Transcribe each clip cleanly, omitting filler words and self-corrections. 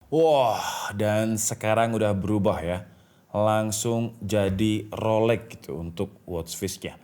Wah, dan sekarang udah berubah ya. Langsung jadi Rolex gitu untuk watch face-nya.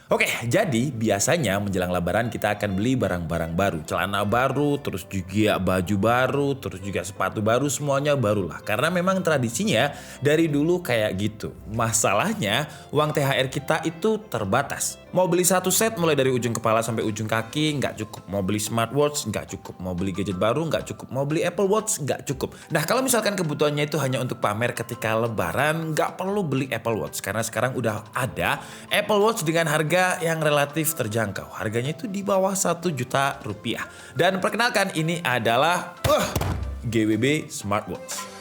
Oke, jadi biasanya menjelang lebaran kita akan beli barang-barang baru. Celana baru, terus juga baju baru, terus juga sepatu baru, semuanya baru lah. Karena memang tradisinya dari dulu kayak gitu. Masalahnya, uang THR kita itu terbatas. Mau beli satu set mulai dari ujung kepala sampai ujung kaki nggak cukup. Mau beli smartwatch nggak cukup. Mau beli gadget baru nggak cukup. Mau beli Apple Watch nggak cukup. Nah kalau misalkan kebutuhannya itu hanya untuk pamer ketika lebaran, nggak perlu beli Apple Watch. Karena sekarang udah ada Apple Watch dengan harga yang relatif terjangkau. Harganya itu di bawah 1 juta rupiah. Dan perkenalkan ini adalah GWB Smartwatch.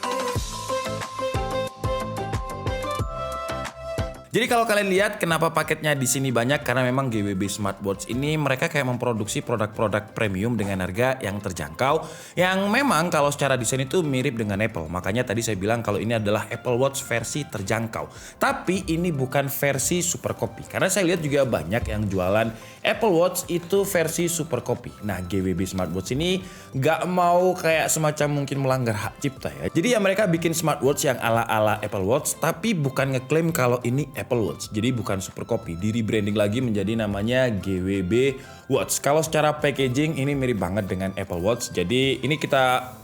Jadi kalau kalian lihat kenapa paketnya di sini banyak, karena memang GWB Smartwatch ini mereka kayak memproduksi produk-produk premium dengan harga yang terjangkau, yang memang kalau secara desain itu mirip dengan Apple. Makanya tadi saya bilang kalau ini adalah Apple Watch versi terjangkau. Tapi ini bukan versi super copy, karena saya lihat juga banyak yang jualan Apple Watch itu versi super copy. Nah GWB Smartwatch ini nggak mau kayak semacam mungkin melanggar hak cipta ya. Jadi ya mereka bikin smartwatch yang ala-ala Apple Watch, tapi bukan ngeklaim kalau ini Apple Watch. Jadi bukan super copy, di rebranding lagi menjadi namanya GWB Watch. Kalau secara packaging ini mirip banget dengan Apple Watch. Jadi ini kita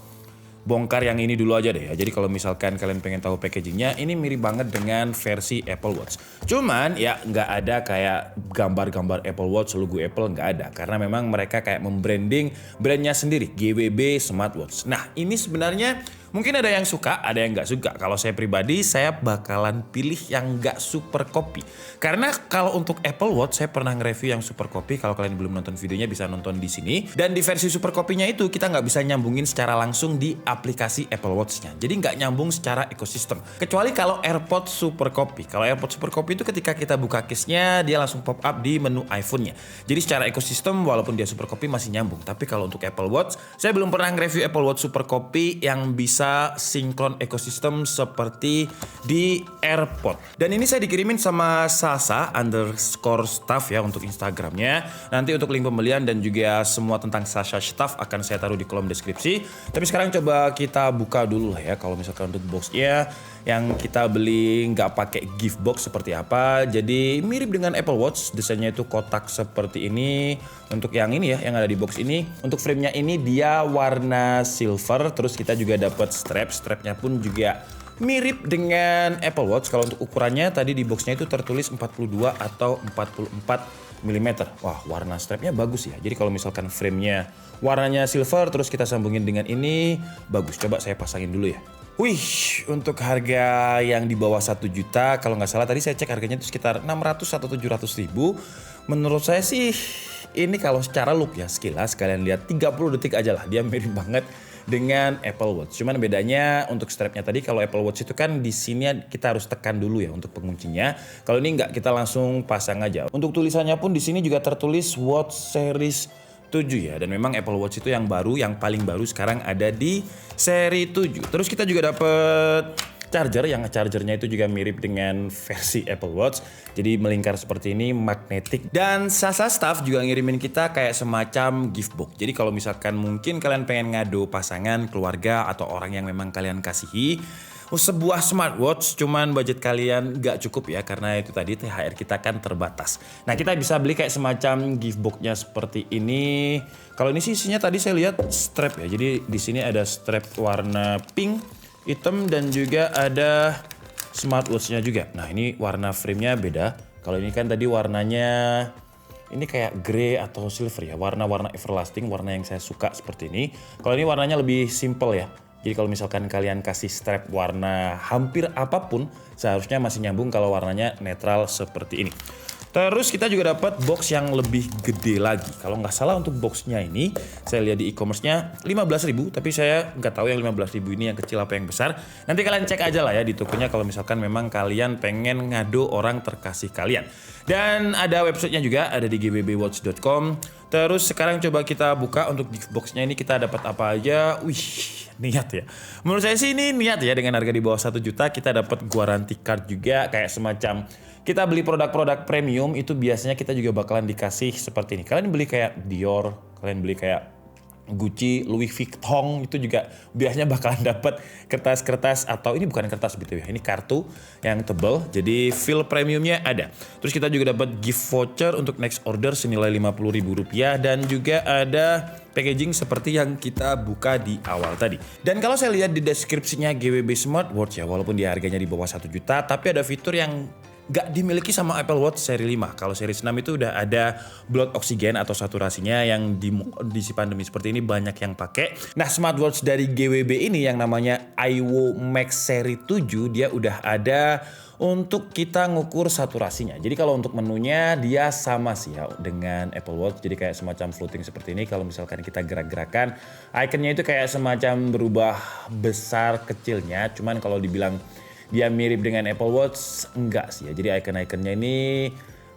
bongkar yang ini dulu aja deh ya. Jadi kalau misalkan kalian pengen tahu packagingnya, ini mirip banget dengan versi Apple Watch. Cuman ya nggak ada kayak gambar-gambar Apple Watch, logo Apple nggak ada. Karena memang mereka kayak membranding brandnya sendiri, GWB Smartwatch. Nah ini sebenarnya mungkin ada yang suka, ada yang nggak suka. Kalau saya pribadi, saya bakalan pilih yang nggak super copy. Karena kalau untuk Apple Watch, saya pernah nge-review yang super copy. Kalau kalian belum nonton videonya, bisa nonton di sini. Dan di versi super copy-nya itu, kita nggak bisa nyambungin secara langsung di aplikasi Apple Watch-nya. Jadi nggak nyambung secara ekosistem. Kecuali kalau AirPods super copy. Kalau AirPods super copy itu ketika kita buka case-nya, dia langsung pop up di menu iPhone-nya. Jadi secara ekosistem, walaupun dia super copy masih nyambung. Tapi kalau untuk Apple Watch, saya belum pernah nge-review Apple Watch super copy yang bisa sinkron ekosistem seperti di AirPod. Dan ini saya dikirimin sama Sasa_staff ya untuk Instagramnya. Nanti untuk link pembelian dan juga semua tentang Sasa Staff akan saya taruh di kolom deskripsi. Tapi sekarang coba kita buka dulu lah ya. Kalau misalkan untuk boxnya yang kita beli nggak pakai gift box seperti apa. Jadi mirip dengan Apple Watch. Desainnya itu kotak seperti ini. Untuk yang ini ya, yang ada di box ini. Untuk frame-nya ini dia warna silver. Terus kita juga dapat strap-strapnya pun juga mirip dengan Apple Watch. Kalau untuk ukurannya tadi di boxnya itu tertulis 42 atau 44 mm. Wah, warna strapnya bagus ya. Jadi kalau misalkan frame-nya warnanya silver terus kita sambungin dengan ini, bagus. Coba saya pasangin dulu ya. Wih, untuk harga yang di bawah 1 juta, kalau nggak salah tadi saya cek harganya itu sekitar 600 atau 700 ribu. Menurut saya sih ini kalau secara look ya sekilas kalian lihat 30 detik aja lah, dia mirip banget dengan Apple Watch. Cuman bedanya untuk strapnya tadi, kalau Apple Watch itu kan di sini kita harus tekan dulu ya untuk penguncinya. Kalau ini nggak, kita langsung pasang aja. Untuk tulisannya pun di sini juga tertulis Watch Series 7 ya. Dan memang Apple Watch itu yang baru, yang paling baru sekarang ada di seri 7. Terus kita juga dapet charger, yang chargernya itu juga mirip dengan versi Apple Watch. Jadi melingkar seperti ini, magnetik. Dan Sasa Staff juga ngirimin kita kayak semacam gift box. Jadi kalau misalkan mungkin kalian pengen ngado pasangan, keluarga, atau orang yang memang kalian kasihi, sebuah smartwatch cuman budget kalian gak cukup ya, karena itu tadi THR kita kan terbatas. Nah kita bisa beli kayak semacam gift box-nya seperti ini. Kalau ini sih isinya tadi saya lihat strap ya. Jadi di sini ada strap warna pink, hitam, dan juga ada smartwatch-nya juga. Nah ini warna frame-nya beda. Kalau ini kan tadi warnanya ini kayak grey atau silver ya. Warna-warna everlasting, warna yang saya suka seperti ini. Kalau ini warnanya lebih simple ya. Jadi kalau misalkan kalian kasih strap warna hampir apapun, seharusnya masih nyambung kalau warnanya netral seperti ini. Terus kita juga dapat box yang lebih gede lagi. Kalau nggak salah untuk boxnya ini, saya lihat di e-commerce-nya 15.000, tapi saya nggak tahu yang 15.000 ini yang kecil apa yang besar. Nanti kalian cek aja lah ya di tokonya kalau misalkan memang kalian pengen ngado orang terkasih kalian. Dan ada websitenya juga, ada di gwbwatch.com. Terus sekarang coba kita buka untuk gift box-nya ini kita dapat apa aja. Wih, niat ya. Menurut saya sih ini niat ya, dengan harga di bawah 1 juta kita dapat guarantee card juga, kayak semacam kita beli produk-produk premium itu biasanya kita juga bakalan dikasih seperti ini. Kalian beli kayak Dior, kalian beli kayak Gucci, Louis Vuitton itu juga biasanya bakalan dapat kertas-kertas, atau ini bukan kertas BTW, ini kartu yang tebal, jadi feel premiumnya ada. Terus kita juga dapat gift voucher untuk next order senilai Rp50.000 dan juga ada packaging seperti yang kita buka di awal tadi. Dan kalau saya lihat di deskripsinya GWB Smartwatch ya, walaupun dia harganya di bawah 1 juta, tapi ada fitur yang gak dimiliki sama Apple Watch seri 5. Kalau seri 6 itu udah ada blood oksigen atau saturasinya yang di kondisi pandemi seperti ini banyak yang pakai. Nah, smartwatch dari GWB ini yang namanya iWo Max seri 7 dia udah ada untuk kita ngukur saturasinya. Jadi kalau untuk menunya dia sama sih ya dengan Apple Watch. Jadi kayak semacam floating seperti ini. Kalau misalkan kita gerak-gerakan, ikonnya itu kayak semacam berubah besar kecilnya. Cuman kalau dibilang dia mirip dengan Apple Watch, enggak sih ya. Jadi icon-iconnya ini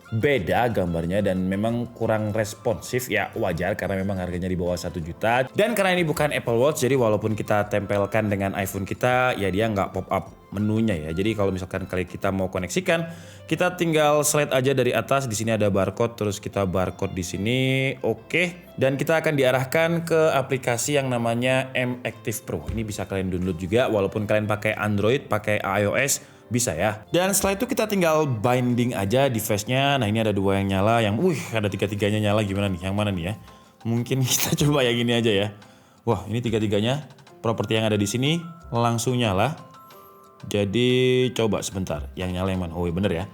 beda gambarnya dan memang kurang responsif ya, wajar karena memang harganya di bawah 1 juta. Dan karena ini bukan Apple Watch, jadi walaupun kita tempelkan dengan iPhone kita, ya dia nggak pop up menunya ya. Jadi kalau misalkan kali kita mau koneksikan, kita tinggal slide aja dari atas. Di sini ada barcode, terus kita barcode di sini, oke. Dan kita akan diarahkan ke aplikasi yang namanya M Active Pro. Ini bisa kalian download juga, walaupun kalian pakai Android, pakai iOS, bisa ya. Dan setelah itu kita tinggal binding aja device-nya. Nah, ini ada 2 yang nyala, yang ada 3-3-nya nyala, gimana nih? Yang mana nih ya? Mungkin kita coba yang ini aja ya. Wah, ini 3-3-nya. Properti yang ada di sini langsung nyala. Jadi coba sebentar, yang nyala yang mana? Oh iya bener ya.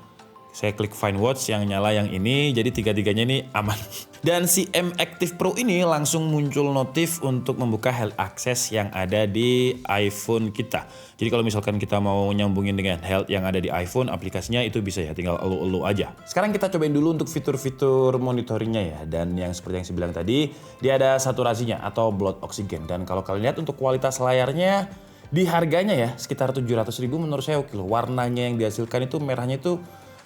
Saya klik Find Watch, yang nyala yang ini, jadi 3-3-nya ini aman. Dan si M Active Pro ini langsung muncul notif untuk membuka Health Access yang ada di iPhone kita. Jadi kalau misalkan kita mau nyambungin dengan Health yang ada di iPhone, aplikasinya itu bisa ya, tinggal elu-elu aja. Sekarang kita cobain dulu untuk fitur-fitur monitoringnya ya. Dan yang seperti yang saya bilang tadi, dia ada saturasinya atau blood oxygen. Dan kalau kalian lihat untuk kualitas layarnya, di harganya ya sekitar 700.000 menurut saya oke loh. Warnanya yang dihasilkan itu merahnya itu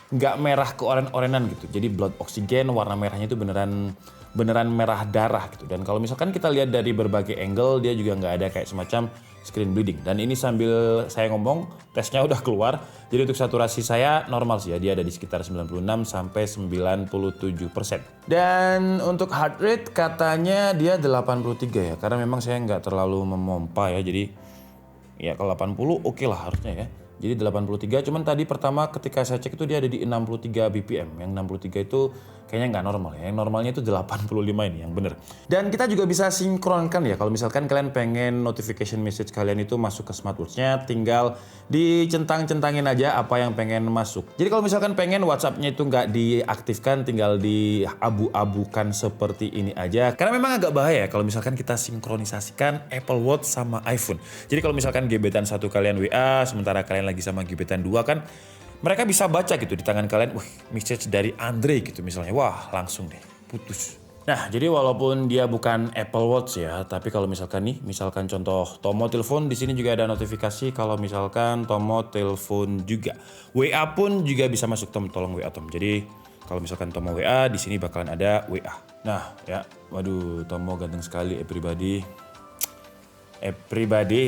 nggak merah ke oren-orenan gitu. Jadi blood oxygen warna merahnya itu beneran merah darah gitu. Dan kalau misalkan kita lihat dari berbagai angle, dia juga nggak ada kayak semacam screen bleeding. Dan ini sambil saya ngomong, tesnya udah keluar. Jadi untuk saturasi saya normal sih ya, dia ada di sekitar 96 sampai 97%. Dan untuk heart rate katanya dia 83 ya, karena memang saya nggak terlalu memompa ya. Jadi ya kalau 80 oke lah harusnya ya. Jadi 83, cuman tadi pertama ketika saya cek itu dia ada di 63 BPM. Yang 63 itu kayaknya nggak normal ya. Yang normalnya itu 85 ini yang bener. Dan kita juga bisa sinkronkan ya. Kalau misalkan kalian pengen notification message kalian itu masuk ke smartwatch-nya, tinggal dicentang-centangin aja apa yang pengen masuk. Jadi kalau misalkan pengen WhatsApp-nya itu nggak diaktifkan, tinggal diabu-abukan seperti ini aja. Karena memang agak bahaya kalau misalkan kita sinkronisasikan Apple Watch sama iPhone. Jadi kalau misalkan gebetan satu kalian WA, sementara kalian lagi sama gebetan 2 kan, mereka bisa baca gitu di tangan kalian, message dari Andre gitu misalnya, wah langsung deh putus. Nah, jadi walaupun dia bukan Apple Watch ya, tapi kalau misalkan nih, misalkan contoh Tomo telepon, di sini juga ada notifikasi kalau misalkan Tomo telepon juga. WA pun juga bisa masuk, Tom, tolong WA Tom. Jadi kalau misalkan Tomo WA, di sini bakalan ada WA. Nah, ya, waduh, Tomo ganteng sekali, everybody,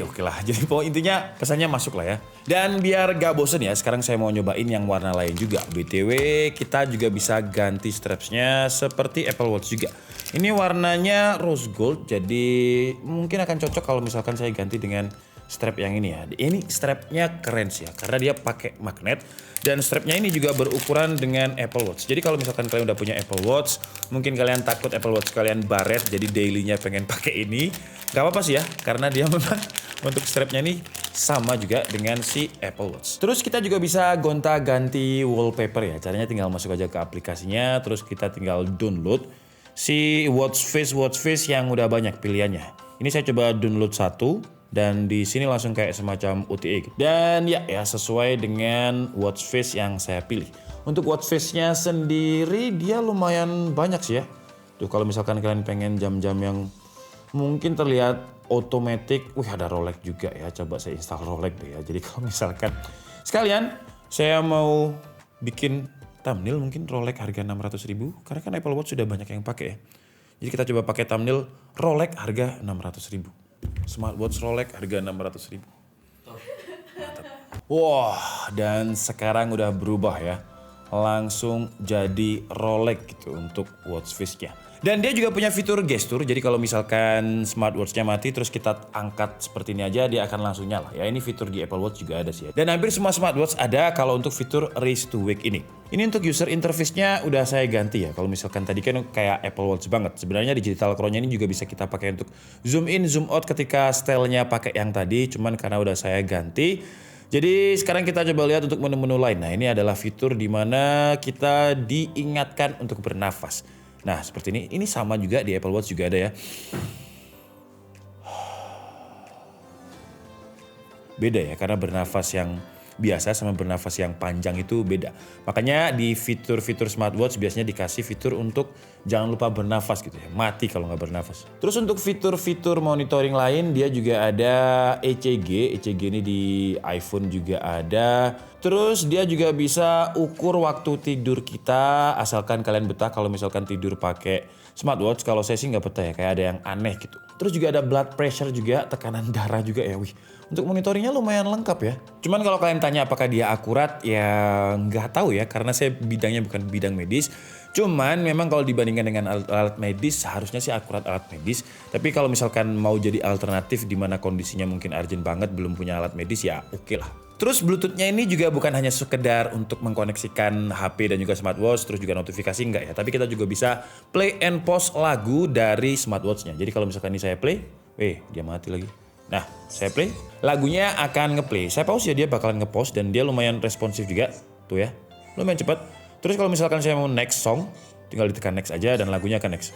oke lah. Jadi pokoknya intinya pesannya masuk lah ya. Dan biar gak bosen ya, sekarang saya mau nyobain yang warna lain juga. BTW kita juga bisa ganti strapsnya seperti Apple Watch juga. Ini warnanya rose gold, jadi mungkin akan cocok kalau misalkan saya ganti dengan strap yang ini ya. Ini strapnya keren sih ya, karena dia pakai magnet. Dan strapnya ini juga berukuran dengan Apple Watch. Jadi kalau misalkan kalian udah punya Apple Watch, mungkin kalian takut Apple Watch kalian baret, jadi dailynya pengen pakai ini, gak apa-apa sih ya, karena dia memang untuk strapnya ini sama juga dengan si Apple Watch. Terus kita juga bisa gonta-ganti wallpaper ya. Caranya tinggal masuk aja ke aplikasinya, terus kita tinggal download si watch face yang udah banyak pilihannya. Ini saya coba download satu. Dan di sini langsung kayak semacam OTA gitu. Dan ya sesuai dengan watch face yang saya pilih. Untuk watch face-nya sendiri dia lumayan banyak sih ya. Tuh kalau misalkan kalian pengen jam-jam yang mungkin terlihat otomatis, ada Rolex juga ya. Coba saya install Rolex deh ya. Jadi kalau misalkan sekalian saya mau bikin thumbnail mungkin Rolex harga 600.000, karena kan Apple Watch sudah banyak yang pakai ya. Jadi kita coba pakai thumbnail Rolex harga 600.000. Smartwatch Rolex harga 600.000. Wah, dan sekarang udah berubah ya. Langsung jadi Rolex gitu untuk watch face-nya. Dan dia juga punya fitur gestur, jadi kalau misalkan smartwatch-nya mati terus kita angkat seperti ini aja, dia akan langsung nyala. Ya ini fitur di Apple Watch juga ada sih ya. Dan hampir semua smartwatch ada kalau untuk fitur Race to Wake ini. Ini untuk user interface-nya udah saya ganti ya. Kalau misalkan tadi kan kayak Apple Watch banget. Sebenarnya digital crown-nya ini juga bisa kita pakai untuk zoom in, zoom out ketika style-nya pakai yang tadi. Cuman karena udah saya ganti. Jadi sekarang kita coba lihat untuk menu-menu lain. Nah ini adalah fitur di mana kita diingatkan untuk bernafas. Nah seperti ini. Ini sama juga di Apple Watch juga ada ya. Beda ya, karena bernafas yang biasa sama bernafas yang panjang itu beda. Makanya di fitur-fitur smartwatch biasanya dikasih fitur untuk jangan lupa bernafas gitu ya. Mati kalau nggak bernafas. Terus untuk fitur-fitur monitoring lain dia juga ada ECG. ECG ini di iPhone juga ada. Terus dia juga bisa ukur waktu tidur kita asalkan kalian betah kalau misalkan tidur pakai smartwatch. Kalau saya sih nggak betah ya, kayak ada yang aneh gitu. Terus juga ada blood pressure juga, tekanan darah juga ya. Wih, untuk monitoringnya lumayan lengkap ya. Cuman kalau kalian tanya apakah dia akurat, ya nggak tahu ya. Karena saya bidangnya bukan bidang medis. Cuman memang kalau dibandingkan dengan alat medis, seharusnya sih akurat alat medis. Tapi kalau misalkan mau jadi alternatif di mana kondisinya mungkin urgent banget, belum punya alat medis, ya oke lah. Terus Bluetooth-nya ini juga bukan hanya sekedar untuk mengkoneksikan HP dan juga smartwatch, terus juga notifikasi enggak ya. Tapi kita juga bisa play and pause lagu dari smartwatch-nya. Jadi kalau misalkan ini saya play, dia mati lagi. Nah, saya play, lagunya akan ngeplay. Saya pause ya, dia bakalan nge-pause dan dia lumayan responsif juga. Tuh ya, lumayan cepat. Terus kalau misalkan saya mau next song, tinggal ditekan next aja dan lagunya akan next.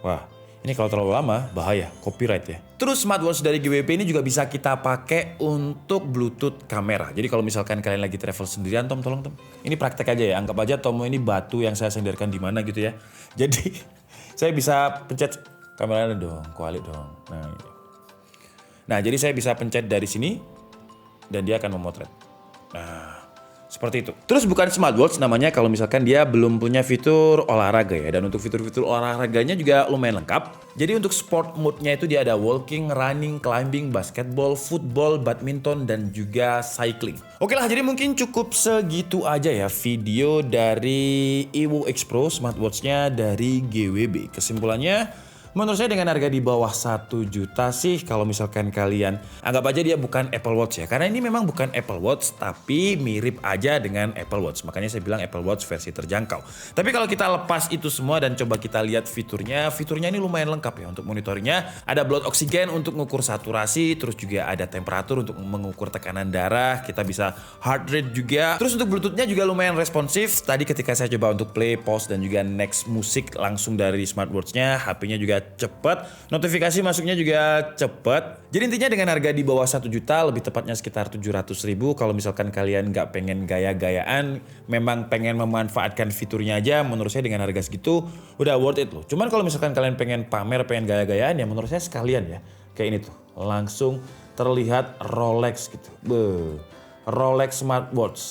Wah, ini kalau terlalu lama bahaya, copyright ya. Terus smartwatch dari GWP ini juga bisa kita pakai untuk Bluetooth kamera. Jadi kalau misalkan kalian lagi travel sendirian, Tom, tolong Tom. Ini praktek aja ya, anggap aja Tom ini batu yang saya sandarkan di mana gitu ya. Jadi saya bisa pencet kameranya dong, kualik dong. Nah, jadi saya bisa pencet dari sini dan dia akan memotret. Nah, seperti itu. Terus bukan smartwatch namanya kalau misalkan dia belum punya fitur olahraga ya. Dan untuk fitur-fitur olahraganya juga lumayan lengkap. Jadi untuk sport mode-nya itu dia ada walking, running, climbing, basketball, football, badminton, dan juga cycling. Oke lah, jadi mungkin cukup segitu aja ya video dari Evo X Pro smartwatch-nya dari GWB. Kesimpulannya, menurut saya dengan harga di bawah 1 juta sih kalau misalkan kalian anggap aja dia bukan Apple Watch ya. Karena ini memang bukan Apple Watch tapi mirip aja dengan Apple Watch. Makanya saya bilang Apple Watch versi terjangkau. Tapi kalau kita lepas itu semua dan coba kita lihat fiturnya ini lumayan lengkap ya untuk monitoringnya. Ada blood oksigen untuk mengukur saturasi, terus juga ada temperatur untuk mengukur tekanan darah. Kita bisa heart rate juga. Terus untuk Bluetooth-nya juga lumayan responsif. Tadi ketika saya coba untuk play, pause, dan juga next musik langsung dari smartwatch-nya, HP-nya juga cepat, notifikasi masuknya juga cepat. Jadi intinya dengan harga di bawah 1 juta, lebih tepatnya sekitar 700.000, kalau misalkan kalian nggak pengen gaya-gayaan, memang pengen memanfaatkan fiturnya aja, menurut saya dengan harga segitu udah worth it loh. Cuman kalau misalkan kalian pengen pamer, pengen gaya-gayaan, ya menurut saya sekalian ya. Kayak ini tuh, langsung terlihat Rolex gitu. Rolex smartwatch.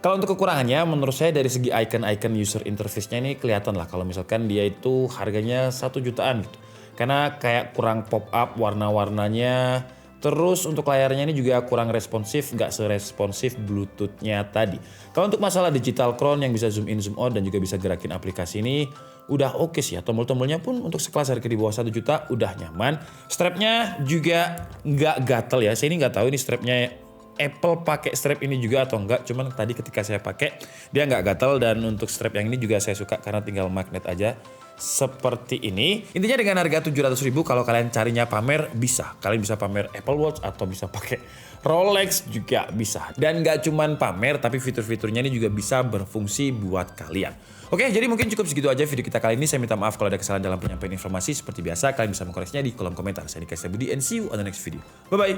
Kalau untuk kekurangannya menurut saya dari segi icon-icon user interface-nya ini kelihatan lah kalau misalkan dia itu harganya 1 jutaan gitu. Karena kayak kurang pop up warna-warnanya. Terus untuk layarnya ini juga kurang responsif, nggak seresponsif Bluetooth-nya tadi. Kalau untuk masalah digital crown yang bisa zoom in, zoom out dan juga bisa gerakin aplikasi ini udah oke sih ya. Tombol-tombolnya pun untuk sekelas harga di bawah 1 juta udah nyaman. Strapnya juga nggak gatel ya. Saya ini nggak tahu ini strapnya Apple pakai strap ini juga atau enggak, cuman tadi ketika saya pakai dia nggak gatal. Dan untuk strap yang ini juga saya suka karena tinggal magnet aja seperti ini. Intinya dengan harga 700.000 kalau kalian carinya pamer bisa. Kalian bisa pamer Apple Watch atau bisa pakai Rolex juga bisa. Dan nggak cuman pamer tapi fitur-fiturnya ini juga bisa berfungsi buat kalian. Oke, jadi mungkin cukup segitu aja video kita kali ini. Saya minta maaf kalau ada kesalahan dalam penyampaian informasi. Seperti biasa kalian bisa mengkoreksinya di kolom komentar. Saya Nika Budi and see you on the next video. Bye bye.